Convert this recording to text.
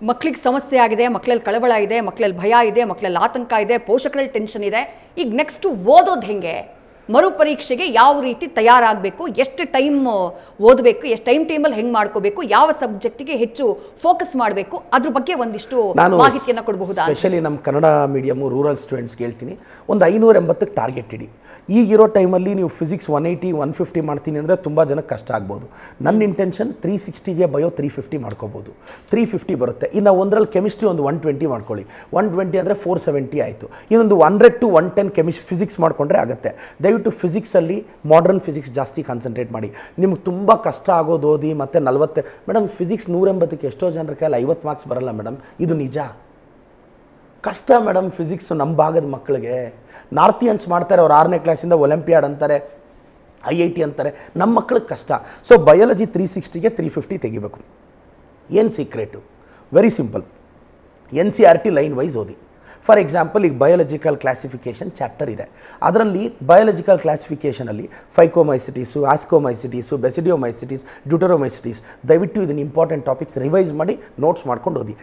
ಮಕ್ಕಳಿಗೆ ಸಮಸ್ಯೆ ಆಗಿದೆ, ಮಕ್ಕಳಲ್ಲಿ ಕಳವಳ ಇದೆ, ಮಕ್ಕಳಲ್ಲಿ ಭಯ ಇದೆ, ಮಕ್ಕಳಲ್ಲಿ ಆತಂಕ ಇದೆ, ಪೋಷಕರಲ್ಲಿ ಟೆನ್ಷನ್ ಇದೆ. ಈಗ ನೆಕ್ಸ್ಟ್ ಓದೋದು ಹೆಂಗೆ, ಮರುಪರೀಕ್ಷೆಗೆ ಯಾವ ರೀತಿ ತಯಾರಾಗಬೇಕು, ಎಷ್ಟು ಟೈಮ್ ಓದಬೇಕು, ಎಷ್ಟು ಟೈಮಲ್ಲಿ ಹೆಂಗೆ ಮಾಡ್ಕೋಬೇಕು, ಯಾವ ಸಬ್ಜೆಕ್ಟಿಗೆ ಹೆಚ್ಚು ಫೋಕಸ್ ಮಾಡಬೇಕು, ಅದ್ರ ಬಗ್ಗೆ ಒಂದಿಷ್ಟು ಮಾಹಿತಿಯನ್ನು ಕೊಡಬಹುದಾ? ಸ್ಪೆಷಲಿ ನಮ್ಮ ಕನ್ನಡ ಮೀಡಿಯಮು ರೂರಲ್ ಸ್ಟೂಡೆಂಟ್ಸ್ಗೆ ಹೇಳ್ತೀನಿ, ಒಂದು 580ಕ್ಕೆ ಟಾರ್ಗೆಟ್ ಇಡಿ. ಈಗಿರೋ ಟೈಮಲ್ಲಿ ನೀವು ಫಿಸಿಕ್ಸ್ 180 150 ಮಾಡ್ತೀನಿ ಅಂದರೆ ತುಂಬ ಜನಕ್ಕೆ ಕಷ್ಟ ಆಗ್ಬೋದು. ನನ್ನ ಇಂಟೆನ್ಷನ್ 360ಗೆ ಬಯೋ 350 ಮಾಡ್ಕೋಬೋದು, 350 ಬರುತ್ತೆ. ಇನ್ನು ಒಂದರಲ್ಲಿ ಕೆಮಿಸ್ಟ್ರಿ ಒಂದು 120 ಮಾಡ್ಕೊಳ್ಳಿ, 120 ಅಂದರೆ 470 ಆಯಿತು. ಇನ್ನೊಂದು 100 to 110 ಫಿಸಿಕ್ಸ್ ಮಾಡಿಕೊಂಡ್ರೆ ಆಗುತ್ತೆ. ದಯವಿಟ್ಟು ಫಿಸಿಕ್ಸಲ್ಲಿ ಮಾಡರ್ನ್ ಫಿಸಿಕ್ಸ್ ಜಾಸ್ತಿ ಕಾನ್ಸಂಟ್ರೇಟ್ ಮಾಡಿ. ನಿಮ್ಗೆ ತುಂಬ ಕಷ್ಟ ಆಗೋದು ಓದಿ ಮತ್ತು 40 ಮೇಡಮ್ ಫಿಸಿಕ್ಸ್ 180ಕ್ಕೆ ಎಷ್ಟೋ ಜನರ ಕೈಯಲ್ಲಿ 50 ಮಾರ್ಕ್ಸ್ ಬರಲ್ಲ ಮೇಡಮ್, ಇದು ನಿಜ. ಕಷ್ಟ ಮೇಡಮ್ ಫಿಸಿಕ್ಸು ನಮ್ಮ ಭಾಗದ ಮಕ್ಕಳಿಗೆ. ನಾರ್ತಿಯನ್ಸ್ ಮಾಡ್ತಾರೆ, ಅವ್ರು 6ನೇ ಕ್ಲಾಸಿಂದ ಒಲಿಂಪಿಯಾಡ್ ಅಂತಾರೆ, IIT ಅಂತಾರೆ, ನಮ್ಮ ಮಕ್ಕಳಿಗೆ ಕಷ್ಟ. ಸೊ ಬಯಾಲಜಿ 360ಗೆ 350 ತೆಗಿಬೇಕು. ಏನು secret? Very simple, NCERT line wise ಓದಿ. ಫಾರ್ ಎಕ್ಸಾಂಪಲ್, ಈಗ ಬಯಾಲಜಿಕಲ್ ಕ್ಲಾಸಿಫಿಕೇಷನ್ ಚಾಪ್ಟರ್ ಇದೆ, ಅದರಲ್ಲಿ ಬಯಾಲಜಿಕಲ್ ಕ್ಲಾಸಿಫಿಕೇಷನಲ್ಲಿ ಫೈಕೋಮೈಸಿಟೀಸು, ಆಸ್ಕೋಮೈಸಿಟೀಸು, ಬೆಸಿಡಿಯೋಮೈಸಿಟೀಸ್, ಡ್ಯೂಟರೋಮೈಸಿಟೀಸ್, ದಯವಿಟ್ಟು ಇದನ್ನು ಇಂಪಾರ್ಟೆಂಟ್ ಟಾಪಿಕ್ಸ್ ರಿವೈಸ್ ಮಾಡಿ ನೋಟ್ಸ್ ಮಾಡ್ಕೊಂಡು ಓದಿ.